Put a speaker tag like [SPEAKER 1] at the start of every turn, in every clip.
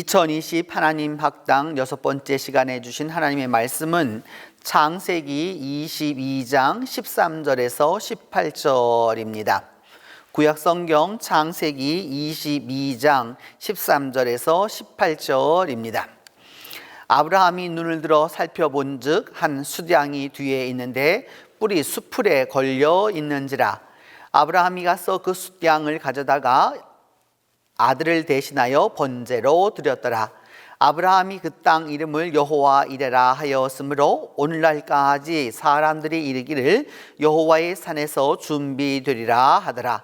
[SPEAKER 1] 2020 하나님 학당 6번째 시간에 주신 하나님의 말씀은 창세기 22장 13절에서 18절입니다. 구약성경 창세기 22장 13절에서 18절입니다. 아브라함이 눈을 들어 살펴본 즉 한 숫양이 뒤에 있는데 뿔이 수풀에 걸려 있는지라. 아브라함이 가서 그 숫양을 가져다가 아들을 대신하여 번제로 드렸더라. 아브라함이 그 땅 이름을 여호와 이레라 하였으므로 오늘날까지 사람들이 이르기를 여호와의 산에서 준비되리라 하더라.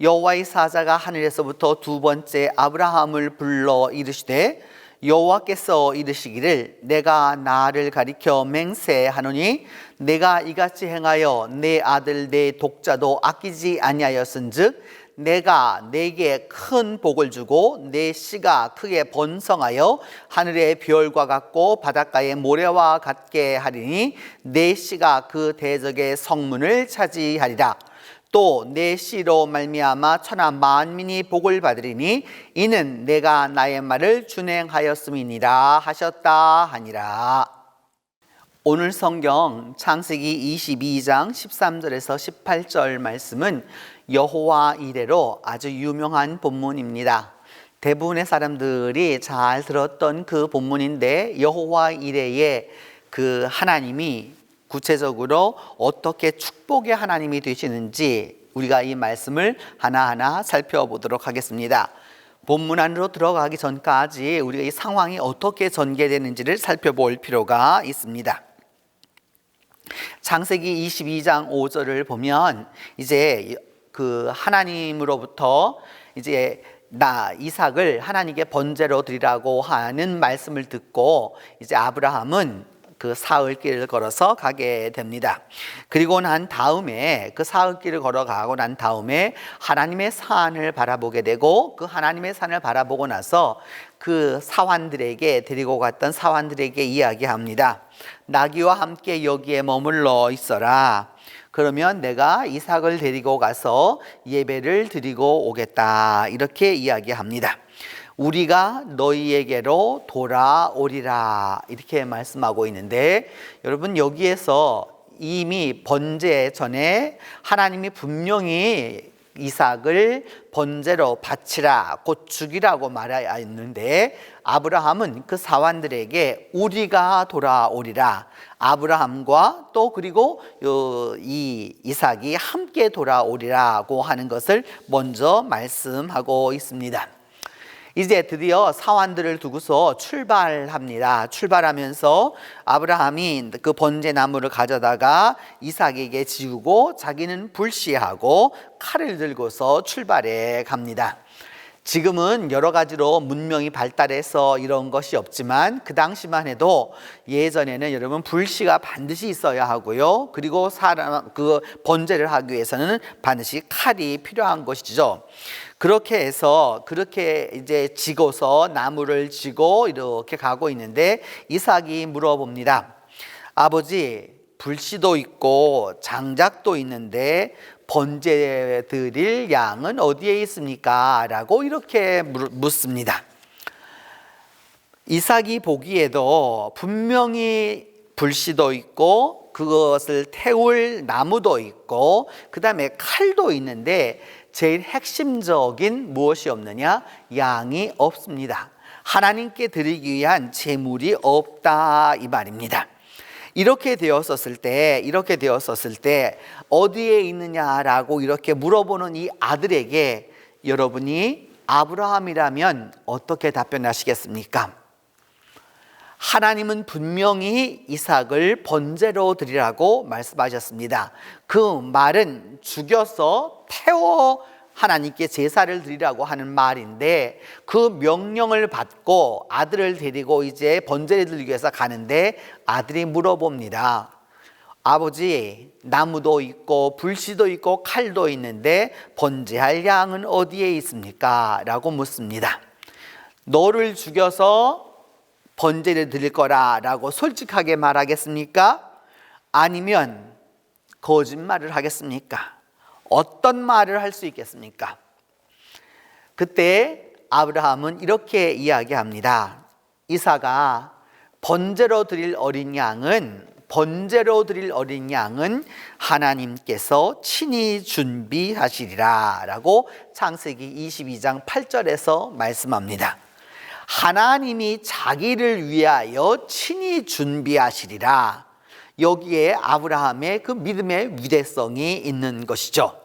[SPEAKER 1] 여호와의 사자가 하늘에서부터 두 번째 아브라함을 불러 이르시되 여호와께서 이르시기를 내가 나를 가리켜 맹세하노니 내가 이같이 행하여 내 아들 내 독자도 아끼지 아니하였은즉 내가 네게 큰 복을 주고 내 씨가 크게 번성하여 하늘의 별과 같고 바닷가의 모래와 같게 하리니 내 씨가 그 대적의 성문을 차지하리라. 또 내 씨로 말미암아 천하 만민이 복을 받으리니 이는 내가 나의 말을 준행하였음이니라 하셨다 하니라. 오늘 성경 창세기 22장 13절에서 18절 말씀은 여호와 이레로 아주 유명한 본문입니다. 대부분의 사람들이 잘 들었던 그 본문인데 여호와 이레의 그 하나님이 구체적으로 어떻게 축복의 하나님이 되시는지 우리가 이 말씀을 하나하나 살펴보도록 하겠습니다. 본문 안으로 들어가기 전까지 우리가 이 상황이 어떻게 전개되는지를 살펴볼 필요가 있습니다. 창세기 22장 5절을 보면 이제 그 하나님으로부터 이제 이삭을 하나님께 번제로 드리라고 하는 말씀을 듣고 이제 아브라함은 그 사흘길을 걸어서 가게 됩니다. 그리고 난 다음에 그 사흘길을 걸어가고 난 다음에 하나님의 산을 바라보게 되고 그 하나님의 산을 바라보고 나서 그 사환들에게 데리고 갔던 사환들에게 이야기합니다. 나귀와 함께 여기에 머물러 있어라. 그러면 내가 이삭을 데리고 가서 예배를 드리고 오겠다. 이렇게 이야기합니다. 우리가 너희에게로 돌아오리라 이렇게 말씀하고 있는데 여러분 여기에서 이미 번제 전에 하나님이 분명히 이삭을 번제로 바치라 곧 죽이라고 말하였는데 아브라함은 그 사환들에게 우리가 돌아오리라 아브라함과 또 그리고 이 이삭이 함께 돌아오리라고 하는 것을 먼저 말씀하고 있습니다. 이제 드디어 사환들을 두고서 출발합니다. 출발하면서 아브라함이 그 번제 나무를 가져다가 이삭에게 지우고 자기는 불씨하고 칼을 들고서 출발해 갑니다. 지금은 여러 가지로 문명이 발달해서 이런 것이 없지만 그 당시만 해도 예전에는 여러분 불씨가 반드시 있어야 하고요. 그리고 그 번제를 하기 위해서는 반드시 칼이 필요한 것이죠. 그렇게 해서 그렇게 이제 지고서 나무를 지고 이렇게 가고 있는데 이삭이 물어봅니다. 아버지, 불씨도 있고 장작도 있는데 번제 드릴 양은 어디에 있습니까? 라고 이렇게 묻습니다. 이삭이 보기에도 분명히 불씨도 있고 그것을 태울 나무도 있고 그 다음에 칼도 있는데 제일 핵심적인 무엇이 없느냐? 양이 없습니다. 하나님께 드리기 위한 제물이 없다 이 말입니다. 이렇게 되었었을 때 어디에 있느냐라고 이렇게 물어보는 이 아들에게 여러분이 아브라함이라면 어떻게 답변하시겠습니까? 하나님은 분명히 이삭을 번제로 드리라고 말씀하셨습니다. 그 말은 죽여서 태워 하나님께 제사를 드리라고 하는 말인데 그 명령을 받고 아들을 데리고 이제 번제를 드리기 위해서 가는데 아들이 물어봅니다. 아버지, 나무도 있고 불씨도 있고 칼도 있는데 번제할 양은 어디에 있습니까? 라고 묻습니다. 너를 죽여서 번제를 드릴 거라고 솔직하게 말하겠습니까? 아니면 거짓말을 하겠습니까? 어떤 말을 할 수 있겠습니까? 그때 아브라함은 이렇게 이야기합니다. 이삭아, 번제로 드릴 어린 양은 하나님께서 친히 준비하시리라 라고 창세기 22장 8절에서 말씀합니다. 하나님이 자기를 위하여 친히 준비하시리라. 여기에 아브라함의 그 믿음의 위대성이 있는 것이죠.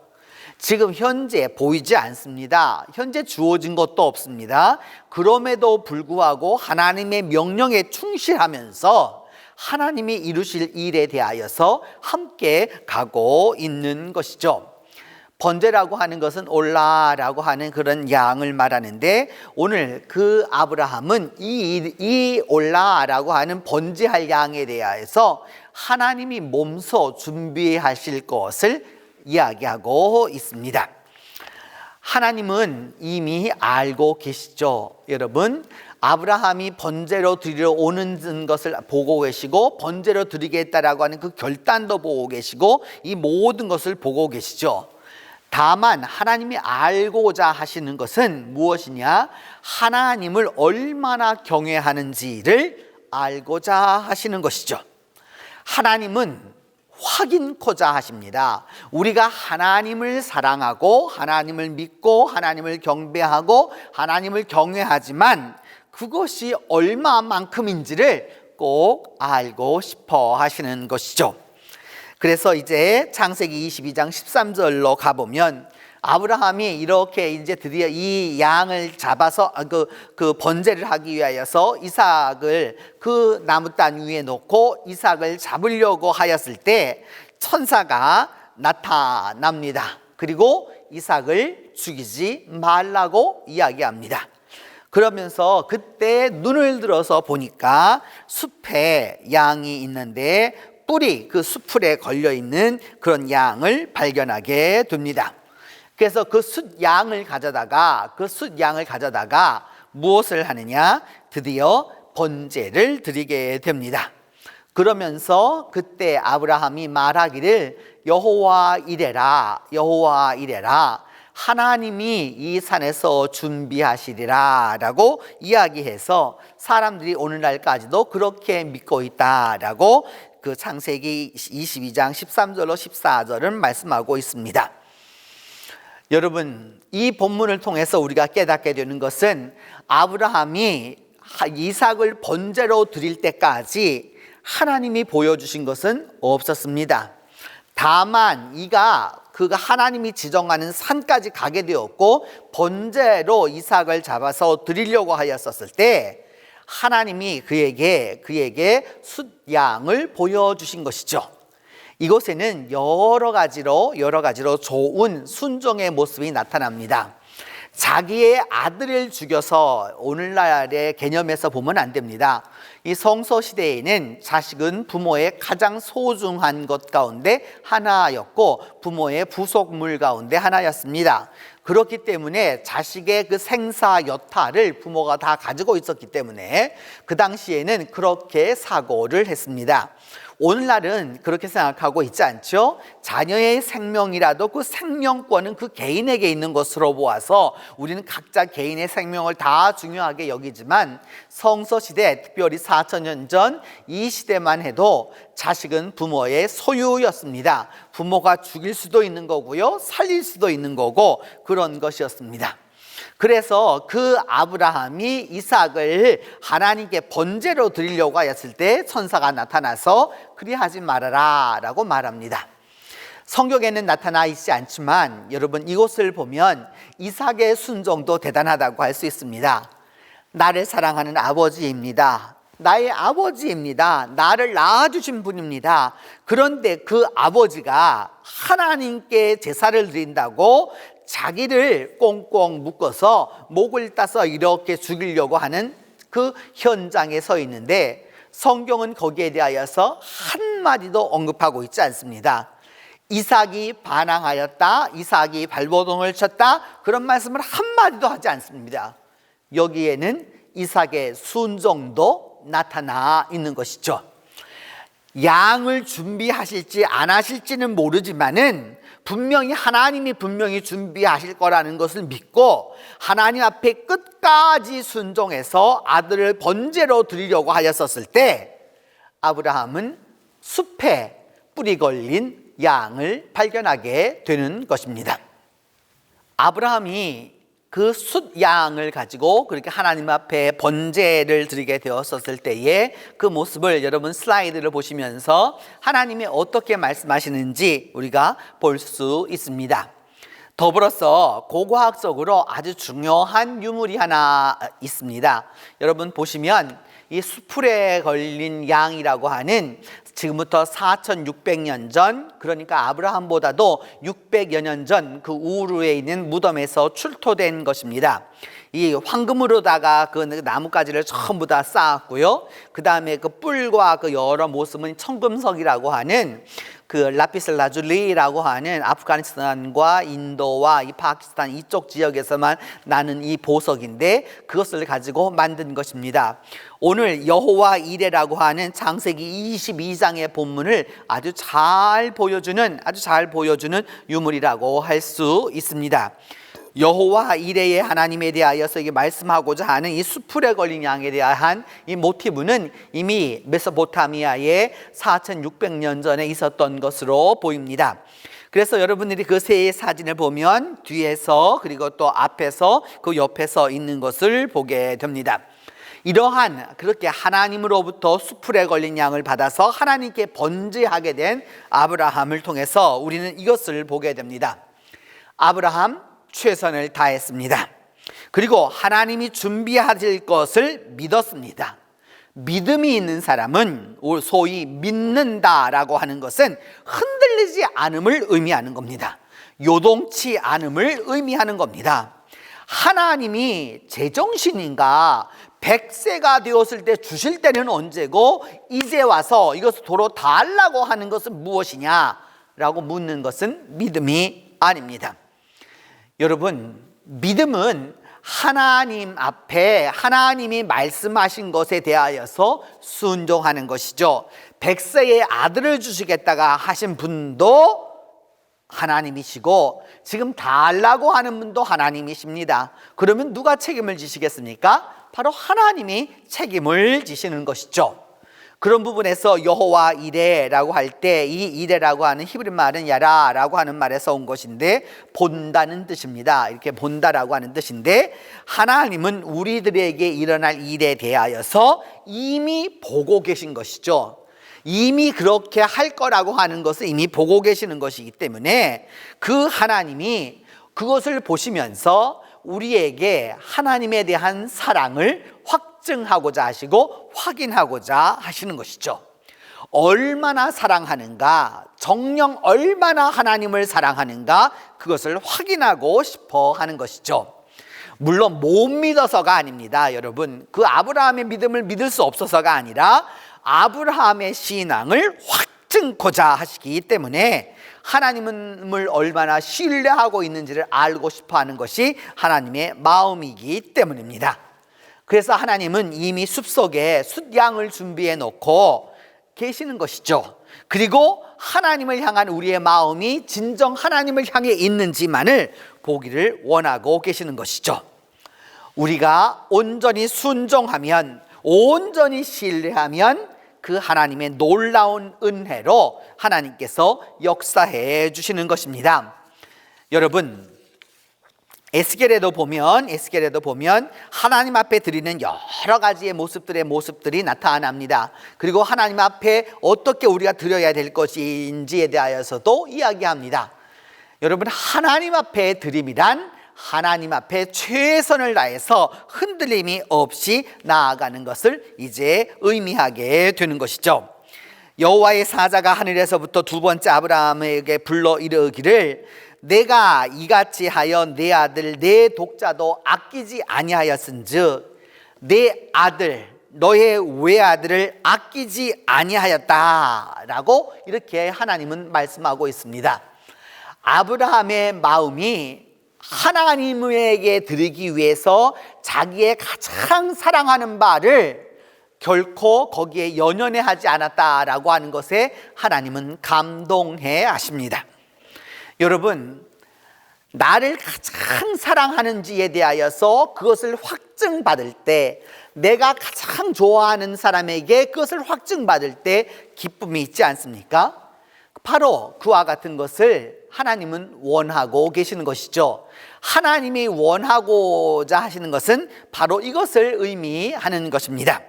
[SPEAKER 1] 지금 현재 보이지 않습니다. 현재 주어진 것도 없습니다. 그럼에도 불구하고 하나님의 명령에 충실하면서 하나님이 이루실 일에 대하여서 함께 가고 있는 것이죠. 번제라고 하는 것은 올라라고 하는 그런 양을 말하는데, 오늘 그 아브라함은 이 올라라고 하는 번제할 양에 대하여서 하나님이 몸소 준비하실 것을 이야기하고 있습니다. 하나님은 이미 알고 계시죠. 여러분, 아브라함이 번제로 드리러 오는 것을 보고 계시고, 번제로 드리겠다라고 하는 그 결단도 보고 계시고, 이 모든 것을 보고 계시죠. 다만 하나님이 알고자 하시는 것은 무엇이냐? 하나님을 얼마나 경외하는지를 알고자 하시는 것이죠. 하나님은 확인코자 하십니다. 우리가 하나님을 사랑하고 하나님을 믿고 하나님을 경배하고 하나님을 경외하지만 그것이 얼마만큼인지를 꼭 알고 싶어 하시는 것이죠. 그래서 이제 창세기 22장 13절로 가보면 아브라함이 이렇게 이제 드디어 이 양을 잡아서 그 번제를 하기 위하여서 이삭을 그 나무 단 위에 놓고 이삭을 잡으려고 하였을 때 천사가 나타납니다. 그리고 이삭을 죽이지 말라고 이야기합니다. 그러면서 그때 눈을 들어서 보니까 숲에 양이 있는데 뿔이 그 수풀에 걸려있는 그런 양을 발견하게 됩니다. 그래서 그 숫양을 가져다가 무엇을 하느냐? 드디어 번제를 드리게 됩니다. 그러면서 그때 아브라함이 말하기를 여호와 이래라 하나님이 이 산에서 준비하시리라 라고 이야기해서 사람들이 오늘날까지도 그렇게 믿고 있다라고 그 창세기 22장 13절로 14절은 말씀하고 있습니다. 여러분, 이 본문을 통해서 우리가 깨닫게 되는 것은 아브라함이 이삭을 번제로 드릴 때까지 하나님이 보여주신 것은 없었습니다. 다만 그가 하나님이 지정하는 산까지 가게 되었고 번제로 이삭을 잡아서 드리려고 하였었을 때 하나님이 그에게 숫양을 보여주신 것이죠. 이곳에는 여러 가지로 좋은 순종의 모습이 나타납니다. 자기의 아들을 죽여서 오늘날의 개념에서 보면 안 됩니다. 이 성서 시대에는 자식은 부모의 가장 소중한 것 가운데 하나였고 부모의 부속물 가운데 하나였습니다. 그렇기 때문에 자식의 그 생사 여타를 부모가 다 가지고 있었기 때문에 그 당시에는 그렇게 사고를 했습니다. 오늘날은 그렇게 생각하고 있지 않죠? 자녀의 생명이라도 그 생명권은 그 개인에게 있는 것으로 보아서 우리는 각자 개인의 생명을 다 중요하게 여기지만 성서시대, 특별히 4,000년 전 이 시대만 해도 자식은 부모의 소유였습니다. 부모가 죽일 수도 있는 거고요, 살릴 수도 있는 거고 그런 것이었습니다. 그래서 그 아브라함이 이삭을 하나님께 번제로 드리려고 하였을 때 천사가 나타나서 그리하지 말아라 라고 말합니다. 성경에는 나타나 있지 않지만 여러분, 이곳을 보면 이삭의 순종도 대단하다고 할 수 있습니다. 나를 사랑하는 아버지입니다. 나의 아버지입니다. 나를 낳아주신 분입니다. 그런데 그 아버지가 하나님께 제사를 드린다고 자기를 꽁꽁 묶어서 목을 따서 이렇게 죽이려고 하는 그 현장에 서 있는데 성경은 거기에 대하여서 한마디도 언급하고 있지 않습니다. 이삭이 반항하였다, 이삭이 발버둥을 쳤다, 그런 말씀을 한마디도 하지 않습니다. 여기에는 이삭의 순종도 나타나 있는 것이죠. 양을 준비하실지 안 하실지는 모르지만은 하나님이 분명히 준비하실 거라는 것을 믿고 하나님 앞에 끝까지 순종해서 아들을 번제로 드리려고 하였었을 때 아브라함은 숲에 뿔이 걸린 양을 발견하게 되는 것입니다. 아브라함이 그 숫양을 가지고 그렇게 하나님 앞에 번제를 드리게 되었었을 때의 그 모습을 여러분 슬라이드를 보시면서 하나님이 어떻게 말씀하시는지 우리가 볼 수 있습니다. 더불어서 고고학적으로 아주 중요한 유물이 하나 있습니다. 여러분 보시면 이 수풀에 걸린 양이라고 하는 지금부터 4600년 전, 그러니까 아브라함보다도 600여 년 전 그 우르에 있는 무덤에서 출토된 것입니다. 이 황금으로다가 그 나뭇가지를 전부 다 쌓았고요. 그 다음에 그 뿔과 그 여러 모습은 청금석이라고 하는 그 라피스 라줄리라고 하는 아프가니스탄과 인도와 이 파키스탄 이쪽 지역에서만 나는 이 보석인데 그것을 가지고 만든 것입니다. 오늘 여호와 이레라고 하는 창세기 22장의 본문을 아주 잘 보여주는 유물이라고 할 수 있습니다. 여호와 이레의 하나님에 대하여서 이게 말씀하고자 하는 이 수풀에 걸린 양에 대한 이 모티브는 이미 메소포타미아에 4600년 전에 있었던 것으로 보입니다. 그래서 여러분들이 그 세 사진을 보면 뒤에서 그리고 또 앞에서 그 옆에서 있는 것을 보게 됩니다. 이러한 그렇게 하나님으로부터 수풀에 걸린 양을 받아서 하나님께 번제하게 된 아브라함을 통해서 우리는 이것을 보게 됩니다. 아브라함 최선을 다했습니다. 그리고 하나님이 준비하실 것을 믿었습니다. 믿음이 있는 사람은 소위 믿는다라고 하는 것은 흔들리지 않음을 의미하는 겁니다. 요동치 않음을 의미하는 겁니다. 하나님이 제정신인가 100세가 되었을 때 주실 때는 언제고 이제 와서 이것을 도로 달라고 하는 것은 무엇이냐라고 묻는 것은 믿음이 아닙니다. 여러분, 믿음은 하나님 앞에 하나님이 말씀하신 것에 대하여서 순종하는 것이죠. 100세의 아들을 주시겠다가 하신 분도 하나님이시고 지금 달라고 하는 분도 하나님이십니다. 그러면 누가 책임을 지시겠습니까? 바로 하나님이 책임을 지시는 것이죠. 그런 부분에서 여호와 이레라고 할 때 이 이레라고 하는 히브리 말은 야라라고 하는 말에서 온 것인데 본다는 뜻입니다. 이렇게 본다라고 하는 뜻인데 하나님은 우리들에게 일어날 일에 대하여서 이미 보고 계신 것이죠. 이미 그렇게 할 거라고 하는 것을 이미 보고 계시는 것이기 때문에 그 하나님이 그것을 보시면서 우리에게 하나님에 대한 사랑을 확증하고자 하시고 확인하고자 하시는 것이죠. 얼마나 사랑하는가, 정녕 얼마나 하나님을 사랑하는가 그것을 확인하고 싶어 하는 것이죠. 물론 못 믿어서가 아닙니다. 여러분, 그 아브라함의 믿음을 믿을 수 없어서가 아니라 아브라함의 신앙을 확증코자 하시기 때문에 하나님을 얼마나 신뢰하고 있는지를 알고 싶어 하는 것이 하나님의 마음이기 때문입니다. 그래서 하나님은 이미 숲속에 숫양을 준비해 놓고 계시는 것이죠. 그리고 하나님을 향한 우리의 마음이 진정 하나님을 향해 있는지만을 보기를 원하고 계시는 것이죠. 우리가 온전히 순종하면, 온전히 신뢰하면 그 하나님의 놀라운 은혜로 하나님께서 역사해 주시는 것입니다. 여러분, 에스겔에도 보면 하나님 앞에 드리는 여러 가지의 모습들이 나타납니다. 그리고 하나님 앞에 어떻게 우리가 드려야 될 것인지에 대하여서도 이야기합니다. 여러분, 하나님 앞에 드림이란 하나님 앞에 최선을 다해서 흔들림이 없이 나아가는 것을 이제 의미하게 되는 것이죠. 여호와의 사자가 하늘에서부터 두 번째 아브라함에게 불러 이르기를 내가 이같이 하여 내 아들 내 독자도 아끼지 아니하였은즉 내 아들 너의 외아들을 아끼지 아니하였다라고 이렇게 하나님은 말씀하고 있습니다. 아브라함의 마음이 하나님에게 드리기 위해서 자기의 가장 사랑하는 바를 결코 거기에 연연해 하지 않았다라고 하는 것에 하나님은 감동해 하십니다. 여러분, 나를 가장 사랑하는지에 대하여서 그것을 확증받을 때, 내가 가장 좋아하는 사람에게 그것을 확증받을 때 기쁨이 있지 않습니까? 바로 그와 같은 것을 하나님은 원하고 계시는 것이죠. 하나님이 원하고자 하시는 것은 바로 이것을 의미하는 것입니다.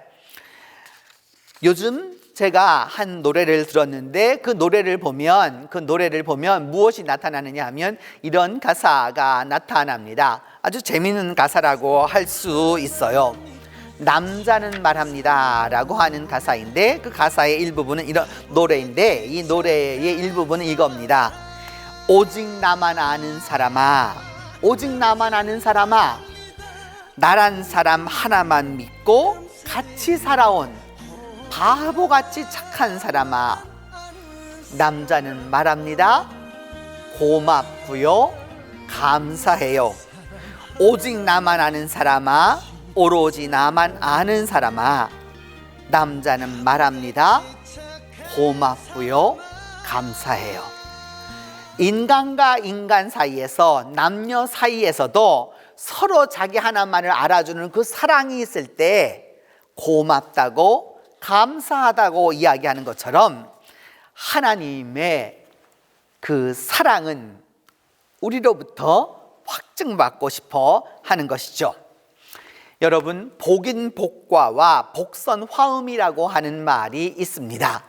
[SPEAKER 1] 요즘 제가 한 노래를 들었는데 그 노래를 보면 무엇이 나타나느냐 하면 이런 가사가 나타납니다. 아주 재미있는 가사라고 할 수 있어요. 남자는 말합니다 라고 하는 가사인데, 그 가사의 일부분은 이런 노래인데, 이 노래의 일부분은 이겁니다. 오직 나만 아는 사람아, 오직 나만 아는 사람아, 나란 사람 하나만 믿고 같이 살아온 바보같이 착한 사람아, 남자는 말합니다. 고맙고요, 감사해요. 오직 나만 아는 사람아, 오로지 나만 아는 사람아, 남자는 말합니다. 고맙고요, 감사해요. 인간과 인간 사이에서, 남녀 사이에서도 서로 자기 하나만을 알아주는 그 사랑이 있을 때 고맙다고, 감사하다고 이야기하는 것처럼 하나님의 그 사랑은 우리로부터 확증받고 싶어 하는 것이죠. 여러분, 복인복과와 복선화음이라고 하는 말이 있습니다.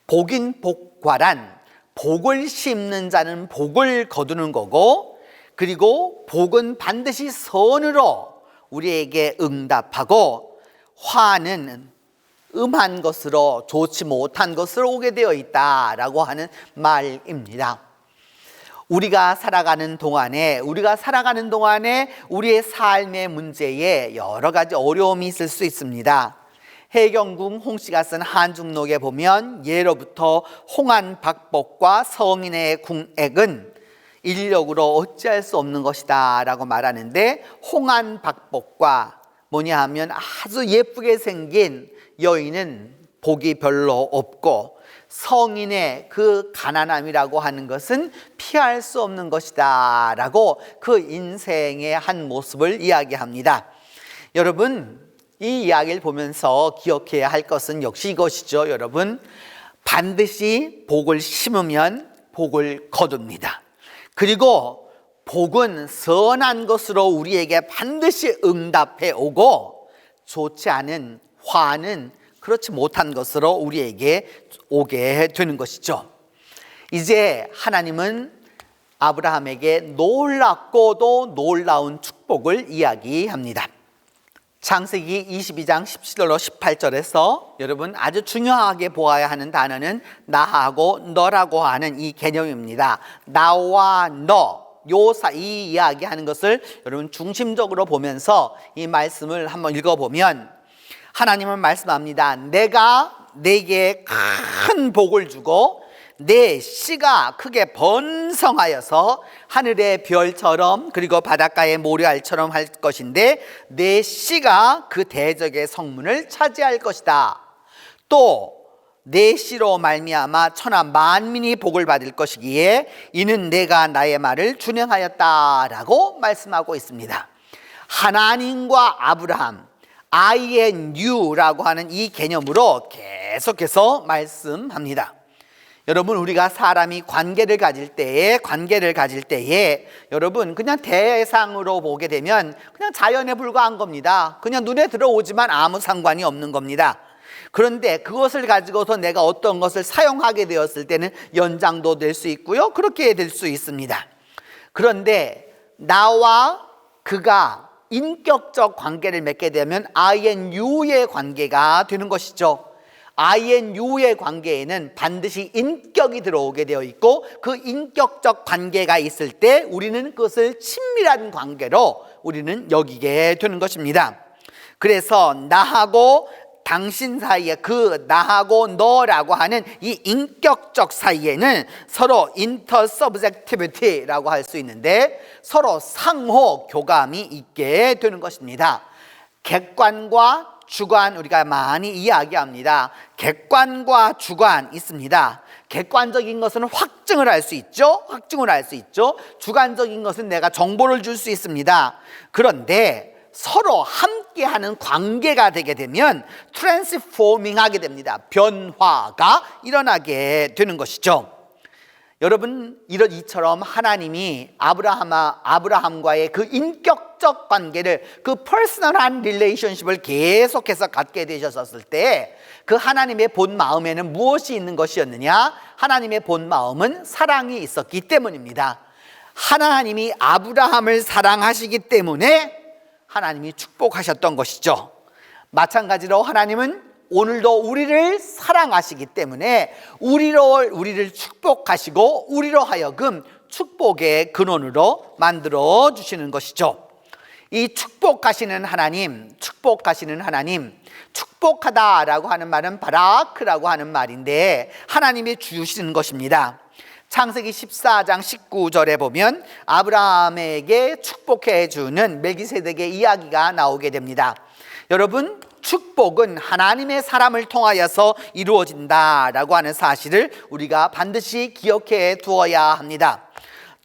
[SPEAKER 1] 복인복과란 복을 심는 자는 복을 거두는 거고, 그리고 복은 반드시 선으로 우리에게 응답하고, 화는 음한 것으로, 좋지 못한 것으로 오게 되어 있다라고 하는 말입니다. 우리가 살아가는 동안에 우리의 삶의 문제에 여러 가지 어려움이 있을 수 있습니다. 해경궁 홍씨가 쓴 한중록에 보면 예로부터 홍안박복과 성인의 궁액은 인력으로 어찌할 수 없는 것이다 라고 말하는데, 홍안박복과 뭐냐 하면 아주 예쁘게 생긴 여인은 복이 별로 없고, 성인의 그 가난함이라고 하는 것은 피할 수 없는 것이다 라고 그 인생의 한 모습을 이야기합니다. 여러분, 이 이야기를 보면서 기억해야 할 것은 역시 이것이죠. 여러분, 반드시 복을 심으면 복을 거둡니다. 그리고 복은 선한 것으로 우리에게 반드시 응답해 오고, 좋지 않은 화는 그렇지 못한 것으로 우리에게 오게 되는 것이죠. 이제 하나님은 아브라함에게 놀랍고도 놀라운 축복을 이야기합니다. 창세기 22장 17절로 18절에서 여러분 아주 중요하게 보아야 하는 단어는 나하고 너라고 하는 이 개념입니다. 나와 너, 이 이야기하는 것을 여러분 중심적으로 보면서 이 말씀을 한번 읽어보면, 하나님은 말씀합니다. 내가 내게 큰 복을 주고 내 씨가 크게 번성하여서 하늘의 별처럼 그리고 바닷가의 모래알처럼 할 것인데, 내 씨가 그 대적의 성문을 차지할 것이다. 또 내 씨로 말미암아 천하 만민이 복을 받을 것이기에 이는 내가 나의 말을 준행하였다라고 말씀하고 있습니다. 하나님과 아브라함, INU라고 하는 이 개념으로 계속해서 말씀합니다. 여러분, 우리가 사람이 관계를 가질 때에 여러분 그냥 대상으로 보게 되면 그냥 자연에 불과한 겁니다. 그냥 눈에 들어오지만 아무 상관이 없는 겁니다. 그런데 그것을 가지고서 내가 어떤 것을 사용하게 되었을 때는 연장도 될 수 있고요, 그렇게 될 수 있습니다. 그런데 나와 그가 인격적 관계를 맺게 되면 INU의 관계가 되는 것이죠. INU의 관계에는 반드시 인격이 들어오게 되어 있고, 그 인격적 관계가 있을 때 우리는 그것을 친밀한 관계로 우리는 여기게 되는 것입니다. 그래서 나하고 당신 사이에, 그 나하고 너라고 하는 이 인격적 사이에는 서로 인터서브젝티비티라고 할 수 있는데 서로 상호 교감이 있게 되는 것입니다. 객관과 주관 우리가 많이 이야기합니다. 객관과 주관 있습니다. 객관적인 것은 확증을 할 수 있죠. 확증을 할 수 있죠. 주관적인 것은 내가 정보를 줄 수 있습니다. 그런데 서로 함께하는 관계가 되게 되면 트랜스포밍 하게 됩니다. 변화가 일어나게 되는 것이죠. 여러분, 이처럼 하나님이 아브라함과의 그 인격적 관계를, 그 퍼스널한 릴레이션십을 계속해서 갖게 되셨을 때 그 하나님의 본 마음에는 무엇이 있는 것이었느냐? 하나님의 본 마음은 사랑이 있었기 때문입니다. 하나님이 아브라함을 사랑하시기 때문에 하나님이 축복하셨던 것이죠. 마찬가지로 하나님은 오늘도 우리를 사랑하시기 때문에 우리를 축복하시고 우리로 하여금 축복의 근원으로 만들어 주시는 것이죠. 이 축복하시는 하나님, 축복하다라고 하는 말은 바라크라고 하는 말인데 하나님이 주시는 것입니다. 창세기 14장 19절에 보면 아브라함에게 축복해 주는 멜기세덱의 이야기가 나오게 됩니다. 여러분, 축복은 하나님의 사람을 통하여서 이루어진다라고 하는 사실을 우리가 반드시 기억해 두어야 합니다.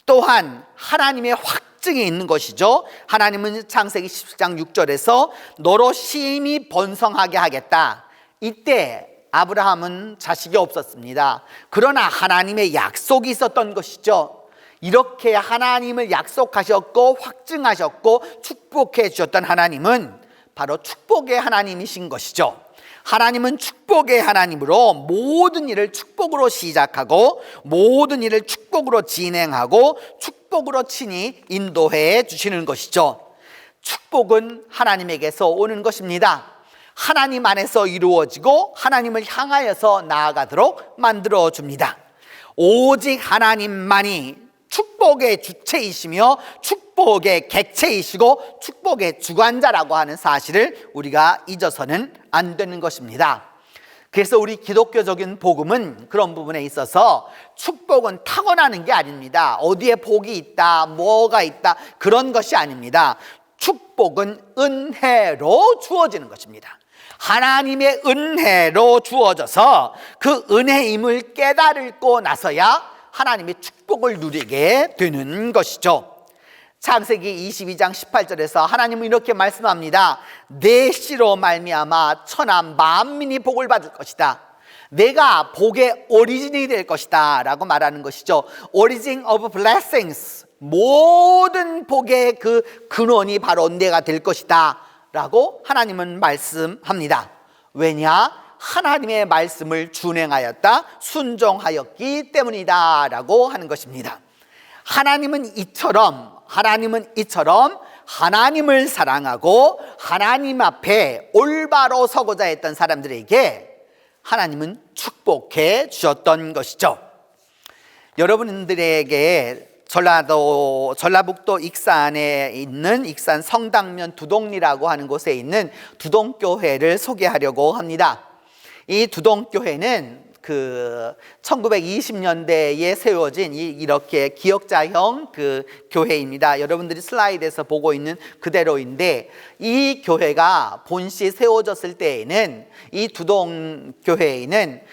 [SPEAKER 1] 또한 하나님의 확증이 있는 것이죠. 하나님은 창세기 10장 6절에서 너로 심히 번성하게 하겠다. 이때 아브라함은 자식이 없었습니다. 그러나 하나님의 약속이 있었던 것이죠. 이렇게 하나님을 약속하셨고 확증하셨고 축복해 주셨던 하나님은 바로 축복의 하나님이신 것이죠. 하나님은 축복의 하나님으로 모든 일을 축복으로 시작하고 모든 일을 축복으로 진행하고 축복으로 친히 인도해 주시는 것이죠. 축복은 하나님에게서 오는 것입니다. 하나님 안에서 이루어지고 하나님을 향하여서 나아가도록 만들어 줍니다. 오직 하나님만이 축복의 주체이시며 축복의 객체이시고 축복의 주관자라고 하는 사실을 우리가 잊어서는 안 되는 것입니다. 그래서 우리 기독교적인 복음은 그런 부분에 있어서 축복은 타고나는 게 아닙니다. 어디에 복이 있다, 뭐가 있다, 그런 것이 아닙니다. 축복은 은혜로 주어지는 것입니다. 하나님의 은혜로 주어져서 그 은혜임을 깨달고 나서야 하나님의 축복을 누리게 되는 것이죠. 창세기 22장 18절에서 하나님은 이렇게 말씀합니다. 내 씨로 말미암아 천하 만민이 복을 받을 것이다. 내가 복의 오리진이 될 것이다 라고 말하는 것이죠. Origin of blessings, 모든 복의 그 근원이 바로 내가 될 것이다 라고 하나님은 말씀합니다. 왜냐? 하나님의 말씀을 준행하였다, 순종하였기 때문이다 라고 하는 것입니다. 하나님은 이처럼 하나님을 사랑하고 하나님 앞에 올바로 서고자 했던 사람들에게 하나님은 축복해 주셨던 것이죠. 여러분들에게 전라북도 익산에 있는 익산 성당면 두동리라고 하는 곳에 있는 두동교회를 소개하려고 합니다. 이 두동교회는 1920년대에 세워진 이렇게 기역자형 교회입니다. 여러분들이 슬라이드에서 보고 있는 그대로인데 이 교회가 본시 세워졌을 때에는 이 두동교회에는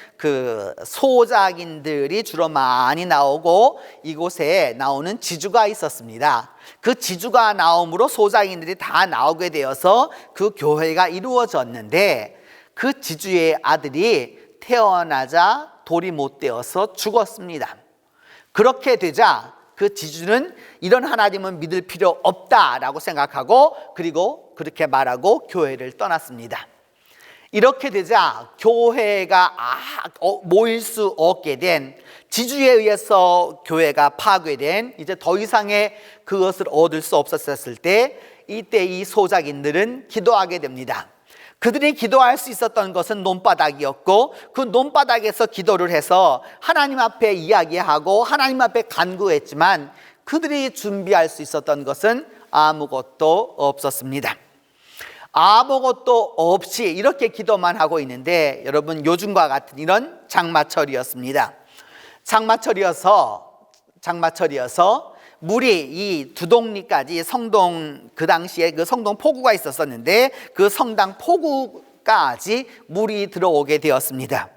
[SPEAKER 1] 소작인들이 주로 많이 나오고 이곳에 나오는 지주가 있었습니다. 그 지주가 나옴으로 소작인들이 다 나오게 되어서 그 교회가 이루어졌는데 그 지주의 아들이 태어나자 돌이 못 되어서 죽었습니다. 그렇게 되자 그 지주는 이런 하나님은 믿을 필요 없다라고 생각하고 그리고 그렇게 말하고 교회를 떠났습니다. 이렇게 되자 교회가 모일 수 없게 된, 지주에 의해서 교회가 파괴된, 이제 더 이상의 그것을 얻을 수 없었을 때 이때 이 소작인들은 기도하게 됩니다. 그들이 기도할 수 있었던 것은 논바닥이었고 그 논바닥에서 기도를 해서 하나님 앞에 이야기하고 하나님 앞에 간구했지만 그들이 준비할 수 있었던 것은 아무것도 없었습니다. 아무것도 없이 이렇게 기도만 하고 있는데 여러분, 요즘과 같은 이런 장마철이었습니다. 장마철이어서 물이 이 두동리까지 성동, 그 당시에 그 성동 포구가 있었었는데 그 성당 포구까지 물이 들어오게 되었습니다.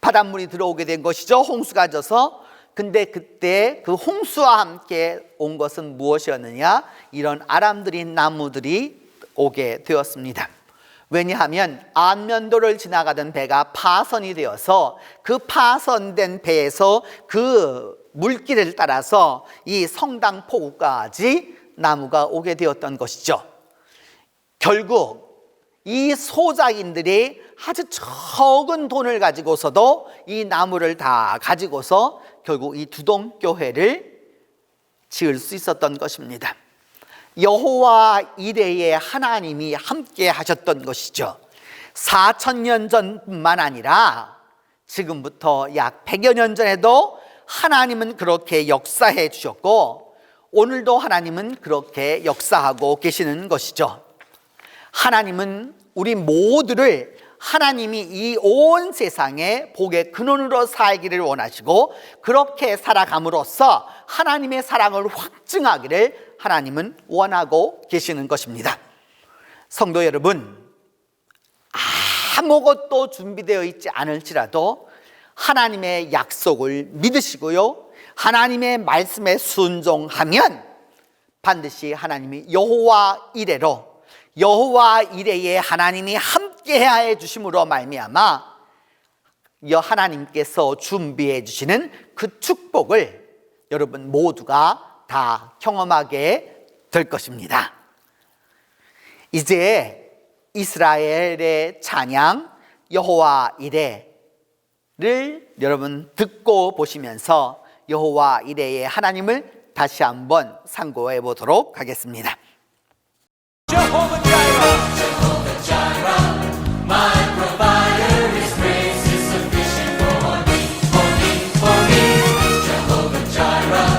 [SPEAKER 1] 바닷물이 들어오게 된 것이죠. 홍수가 져서. 근데 그때 그 홍수와 함께 온 것은 무엇이었느냐? 이런 아람들인 나무들이 오게 되었습니다. 왜냐하면 안면도를 지나가던 배가 파선이 되어서 그 파선된 배에서 그 물길을 따라서 이 성당 포구까지 나무가 오게 되었던 것이죠. 결국 이 소작인들이 아주 적은 돈을 가지고서도 이 나무를 다 가지고서 결국 이 두동교회를 지을 수 있었던 것입니다. 여호와 이레의 하나님이 함께 하셨던 것이죠. 4,000년 전뿐만 아니라 지금부터 약 100여 년 전에도 하나님은 그렇게 역사해 주셨고 오늘도 하나님은 그렇게 역사하고 계시는 것이죠. 하나님은 우리 모두를 하나님이 이 온 세상에 복의 근원으로 살기를 원하시고 그렇게 살아감으로써 하나님의 사랑을 확증하기를 하나님은 원하고 계시는 것입니다. 성도 여러분, 아무것도 준비되어 있지 않을지라도 하나님의 약속을 믿으시고요, 하나님의 말씀에 순종하면 반드시 하나님이 여호와 이레로, 여호와 이레의 하나님이 함께해야 해 주심으로 말미암아 하나님께서 준비해 주시는 그 축복을 여러분 모두가 다 경험하게 될 것입니다. 이제 이스라엘의 찬양 여호와 이레를 여러분 듣고 보시면서 여호와 이레의 하나님을 다시 한번 상고해 보도록 하겠습니다.
[SPEAKER 2] Jehovah Jireh, Jehovah Jireh, my provider, His grace is sufficient for me, for me, for me. Jehovah Jireh,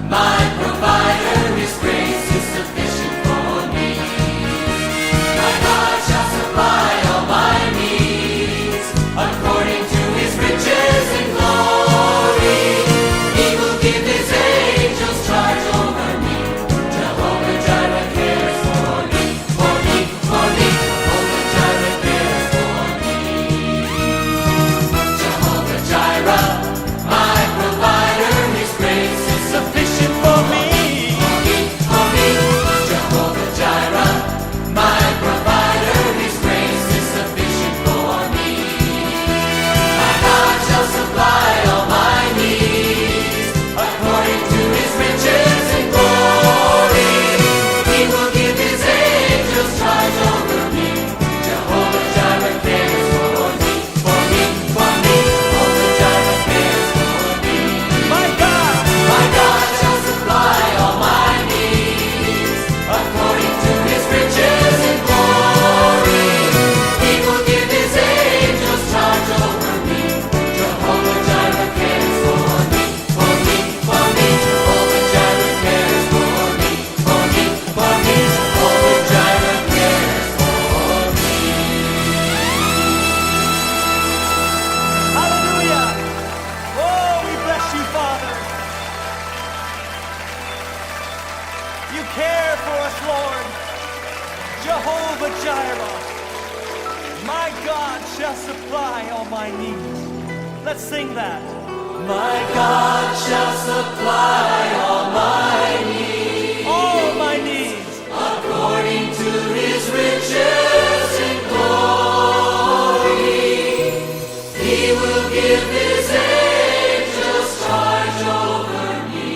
[SPEAKER 2] my provider, His grace is sufficient for me. My God shall supply all my needs according to His riches and glory. He will give His angels charge over me. Jehovah Jireh cares for me, for me, for me. Jehovah Jireh cares for me. Jehovah Jireh, my provider, His grace is sufficient for me, for me. Jehovah Jireh, my provider, His grace is sufficient for me. My God shall supply all my needs according to His riches and glory. He will give His angels charge over me. Jehovah Jireh cares for me, for me, for me. Jehovah Jireh cares for me. My God shall supply all my needs according to His riches and glory. He will give His angels charge over me. Jehovah Jireh cares for me, for me, for me. Jehovah Jireh cares for me, for me, for me. Jehovah Jireh cares for me. Hallelujah! Oh, we bless you, Father. You care for us, Lord. Jehovah Jireh. My God shall supply all my needs. Let's sing that. My God shall supply all my needs. All my needs. According to His riches and glory. He will give His angels charge over me.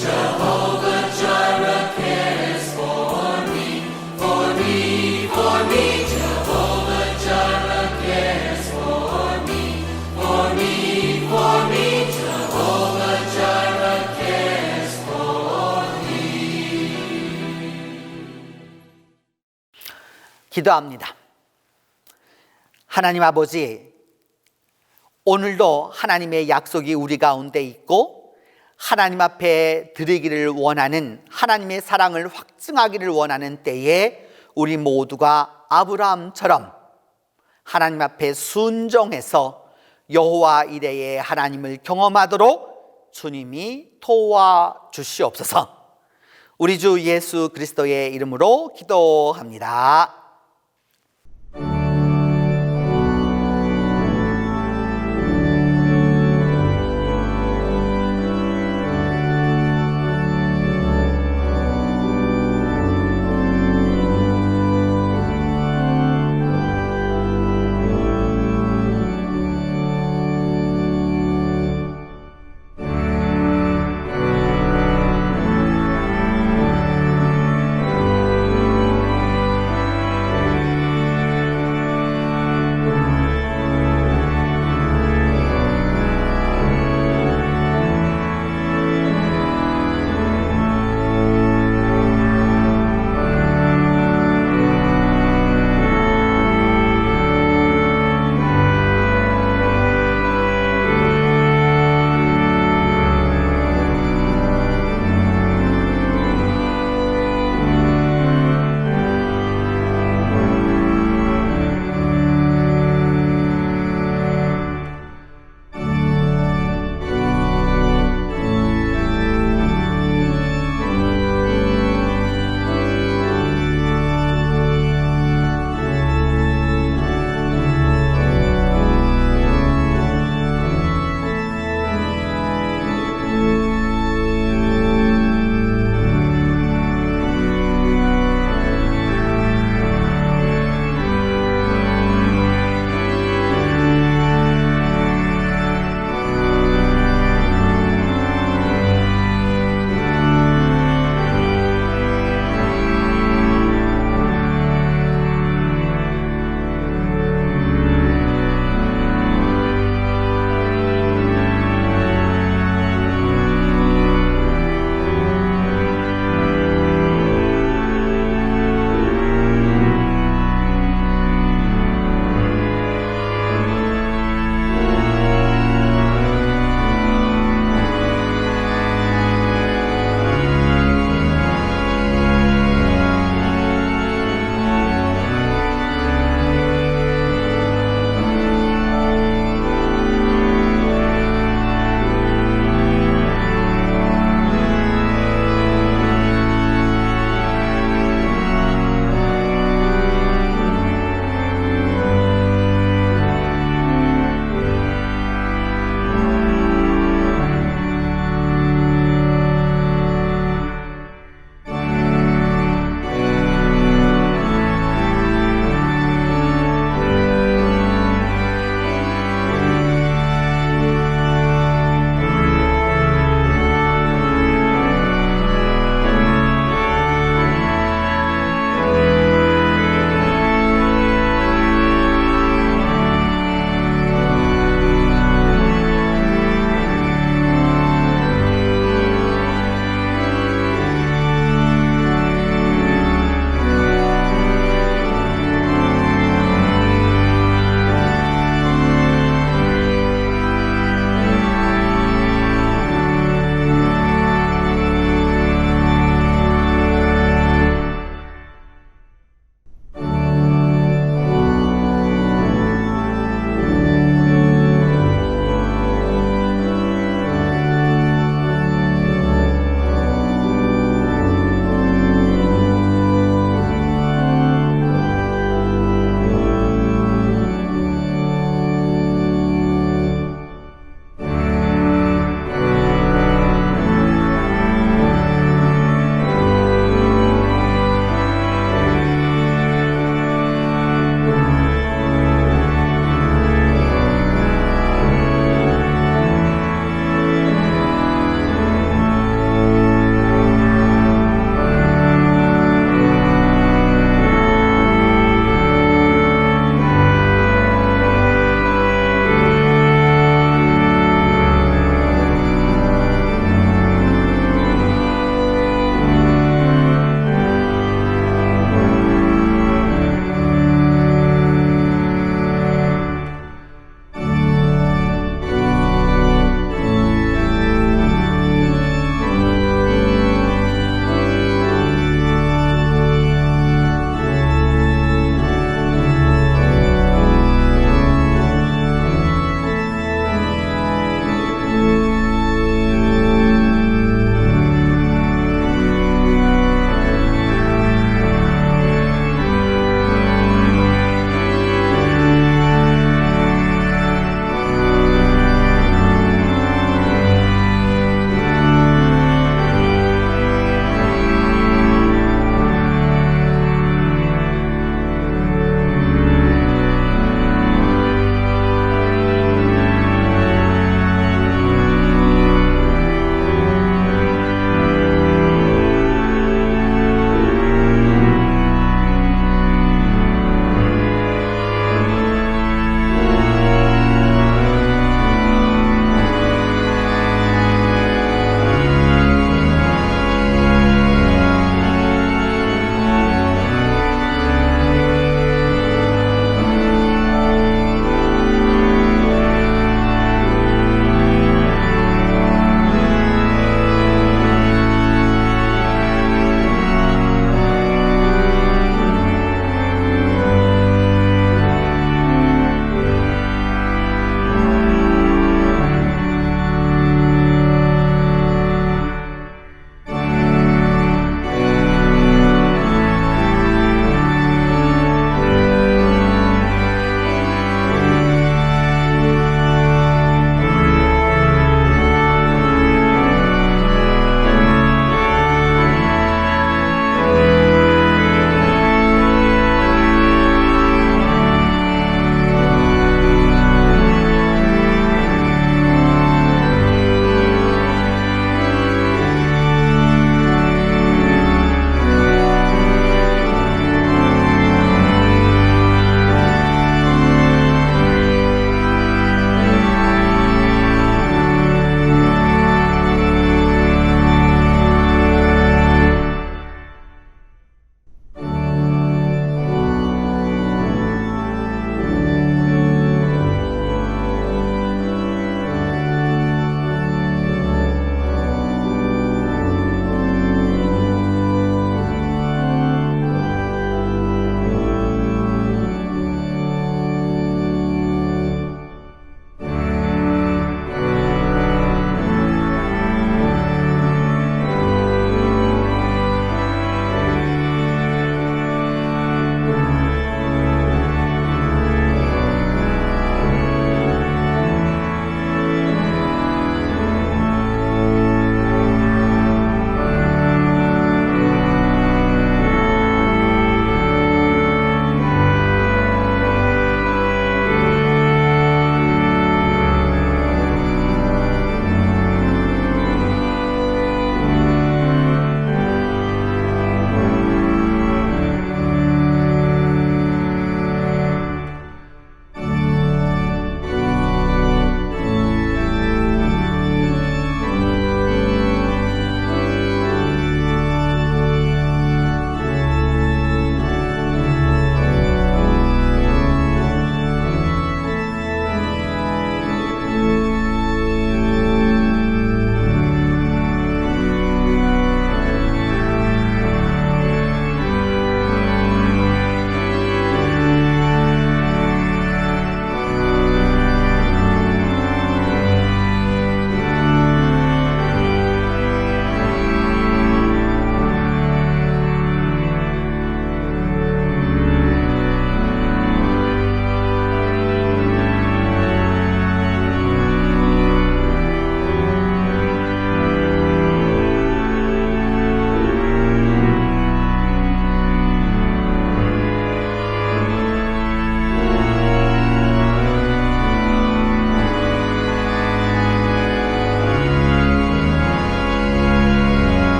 [SPEAKER 2] Jehovah Jireh cares for me, for me, for me. Jehovah Jireh cares for me, for me, for me. Jehovah Jireh cares for me.
[SPEAKER 1] 기도합니다. 하나님 아버지, 오늘도 하나님의 약속이 우리 가운데 있고 하나님 앞에 드리기를 원하는, 하나님의 사랑을 확증하기를 원하는 때에 우리 모두가 아브라함처럼 하나님 앞에 순종해서 여호와 이레의 하나님을 경험하도록 주님이 도와주시옵소서. 우리 주 예수 그리스도의 이름으로 기도합니다.